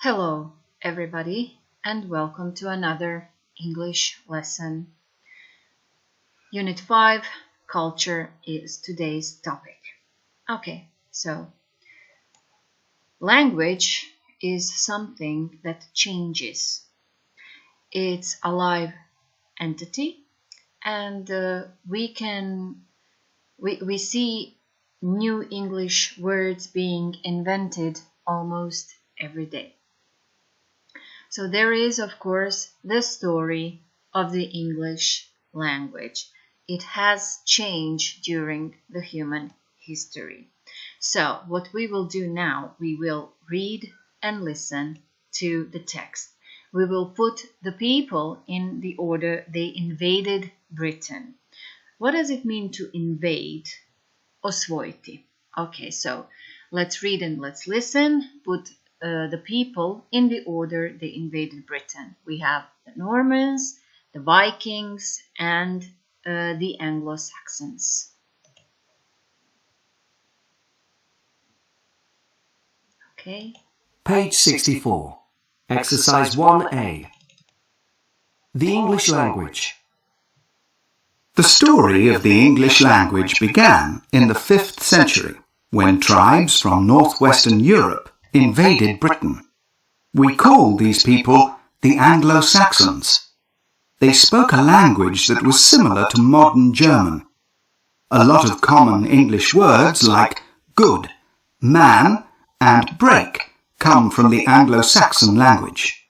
Hello, everybody, and welcome to another English lesson. Unit 5, Culture is today's topic. Okay, so language is something that changes. It's a live entity, and we see new English words being invented almost every day. So there is, of course, the story of the English language. It has changed during the human history. So what we will do now, we will read and listen to the text. We will put the people in the order they invaded Britain. What does it mean to invade? Osvojiti. Okay, so let's read and let's listen. Put the people in the order they invaded Britain. We have the Normans, the Vikings, and the Anglo-Saxons. Okay. Page 64. Exercise 1A. The English language. The story of the English language began in the 5th century, when tribes from northwestern Europe invaded Britain. We call these people the Anglo-Saxons. They spoke a language that was similar to modern German. A lot of common English words like good, man, and break come from the Anglo-Saxon language.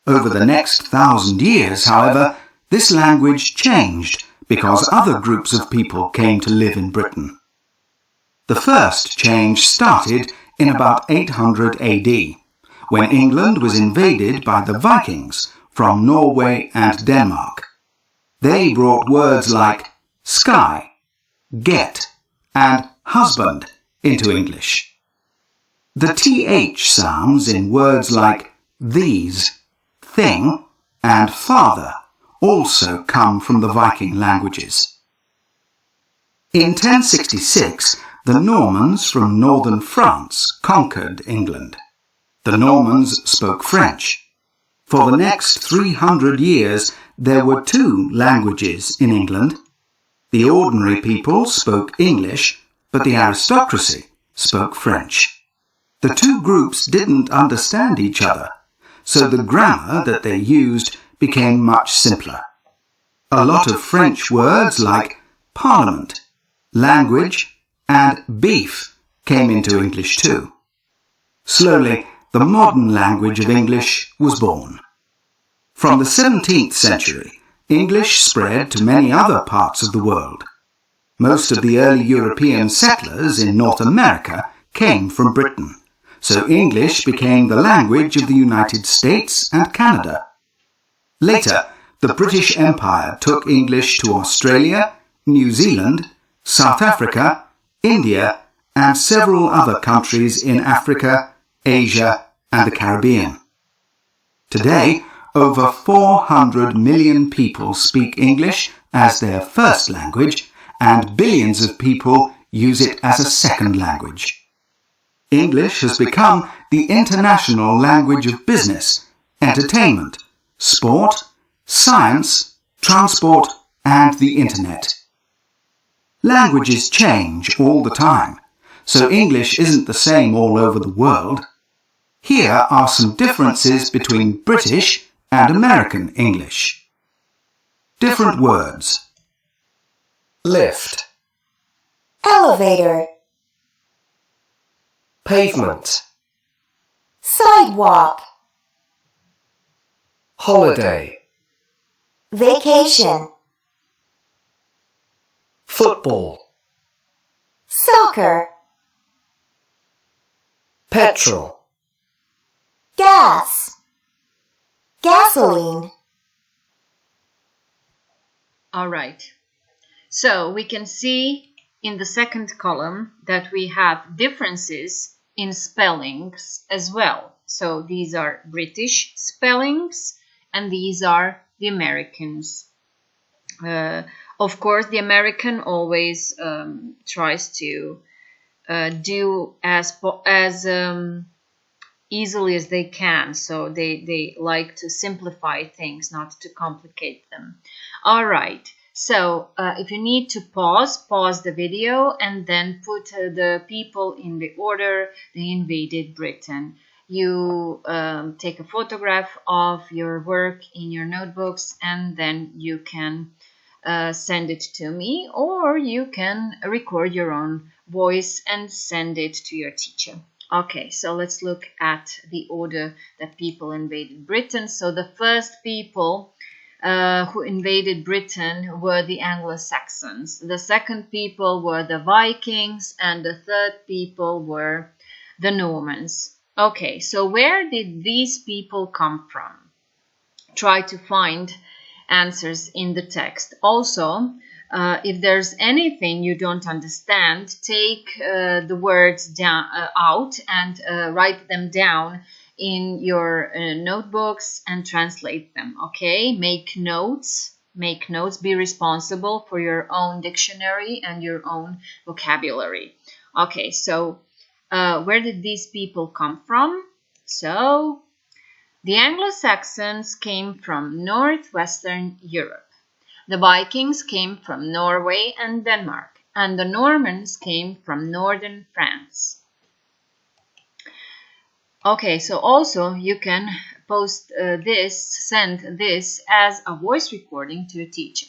Over the next 1,000 years, however, this language changed because other groups of people came to live in Britain. The first change started in about 800 AD, when England was invaded by the Vikings from Norway and Denmark. They brought words like sky, get, and husband into English. The TH sounds in words like these, thing, and father also come from the Viking languages. In 1066, the Normans from northern France conquered England. The Normans spoke French. For the next 300 years, there were two languages in England. The ordinary people spoke English, but the aristocracy spoke French. The two groups didn't understand each other, so the grammar that they used became much simpler. A lot of French words like parliament, language, and beef came into English too. Slowly, the modern language of English was born. From the 17th century, English spread to many other parts of the world. Most of the early European settlers in North America came from Britain, so English became the language of the United States and Canada. Later, the British Empire took English to Australia, New Zealand, South Africa, India, and several other countries in Africa, Asia, and the Caribbean. Today, over 400 million people speak English as their first language, and billions of people use it as a second language. English has become the international language of business, entertainment, sport, science, transport, and the internet. Languages change all the time, so English isn't the same all over the world. Here are some differences between British and American English. Different words. Lift. Elevator, Pavement. sidewalk, Holiday. vacation, Football. soccer, Petrol. gas, gasoline. All right. So we can see in the second column that we have differences in spellings as well. So these are British spellings and these are the Americans. Of course, the American always tries to do as easily as they can. So they like to simplify things, not to complicate them. All right. So if you need to pause the video and then put the people in the order they invaded Britain. You take a photograph of your work in your notebooks, and then you can send it to me, or you can record your own voice and send it to your teacher. Okay, so let's look at the order that people invaded Britain. So the first people who invaded Britain were the Anglo-Saxons. The second people were the Vikings, and the third people were the Normans. Okay, so where did these people come from? Try to find answers in the text. Also, if there's anything you don't understand, take the words down out and write them down in your notebooks and translate them. Okay, make notes, be responsible for your own dictionary and your own vocabulary. Okay, so where did these people come from? So the Anglo-Saxons came from northwestern Europe. The Vikings came from Norway and Denmark, and the Normans came from northern France. Okay, so also you can send this as a voice recording to a teacher.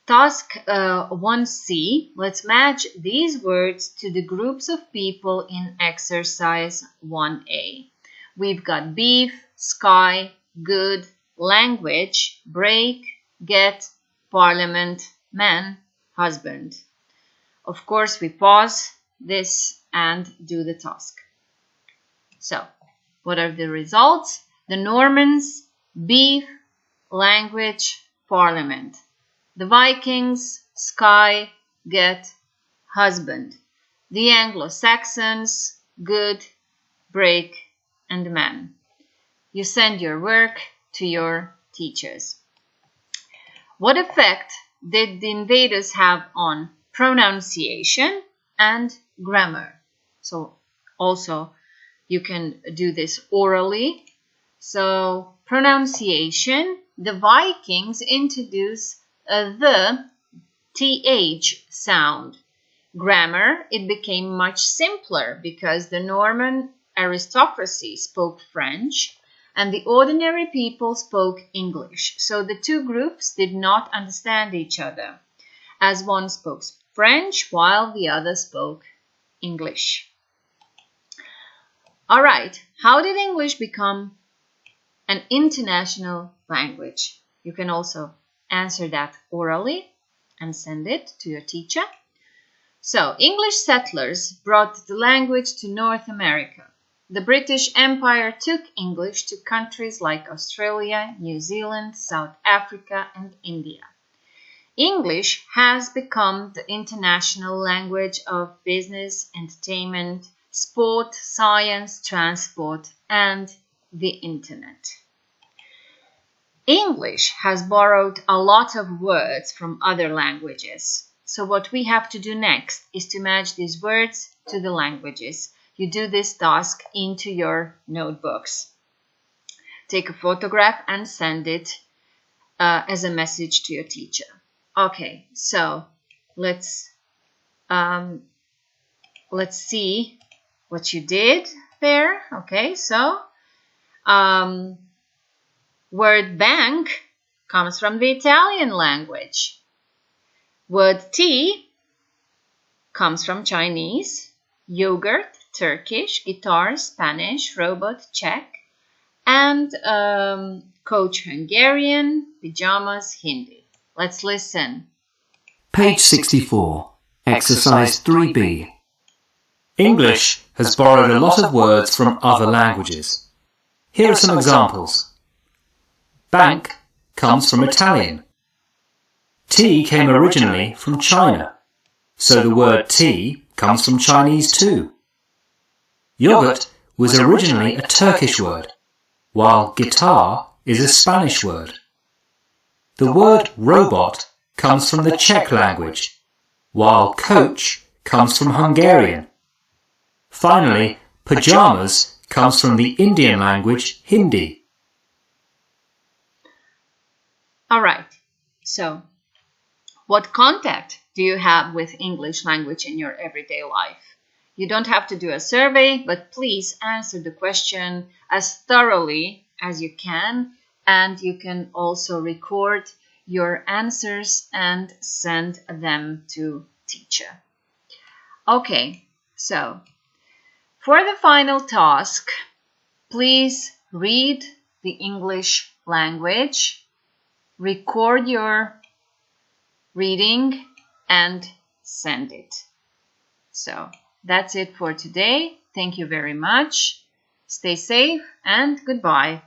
Task 1C, let's match these words to the groups of people in exercise 1A. We've got beef, sky, good, language, break, get, parliament, man, husband. Of course, we pause this and do the task. So, what are the results? The Normans, beef, language, parliament. The Vikings, sky, get, husband. The Anglo-Saxons, good, break, and man. You send your work to your teachers. What effect did the invaders have on pronunciation and grammar? So also you can do this orally. So pronunciation, the Vikings introduced the TH sound. Grammar, it became much simpler because the Norman aristocracy spoke French and the ordinary people spoke English. So the two groups did not understand each other, as one spoke French while the other spoke English. All right, how did English become an international language? You can also answer that orally and send it to your teacher. So, English settlers brought the language to North America. The British Empire took English to countries like Australia, New Zealand, South Africa, and India. English has become the international language of business, entertainment, sport, science, transport, and the internet. English has borrowed a lot of words from other languages. So what we have to do next is to match these words to the languages. You do this task into your notebooks. Take a photograph and send it as a message to your teacher. Okay, so let's see what you did there. Okay, so word bank comes from the Italian language. Word tea comes from Chinese. Yogurt, Turkish. Guitar, Spanish. Robot, Czech. And coach, Hungarian. Pajamas, Hindi. Let's listen. Page 64, Exercise 3B. English has borrowed a lot of words from other languages. Here are some examples. Bank comes from Italian. Tea came originally from China, so the word tea comes from Chinese too. Yogurt was originally a Turkish word, while guitar is a Spanish word. The word robot comes from the Czech language, while coach comes from Hungarian. Finally, pajamas comes from the Indian language Hindi. All right. So, what contact do you have with English language in your everyday life? You don't have to do a survey, but please answer the question as thoroughly as you can, and you can also record your answers and send them to teacher. Okay, so for the final task, please read the English language, record your reading, and send it. So that's it for today. Thank you very much. Stay safe and goodbye.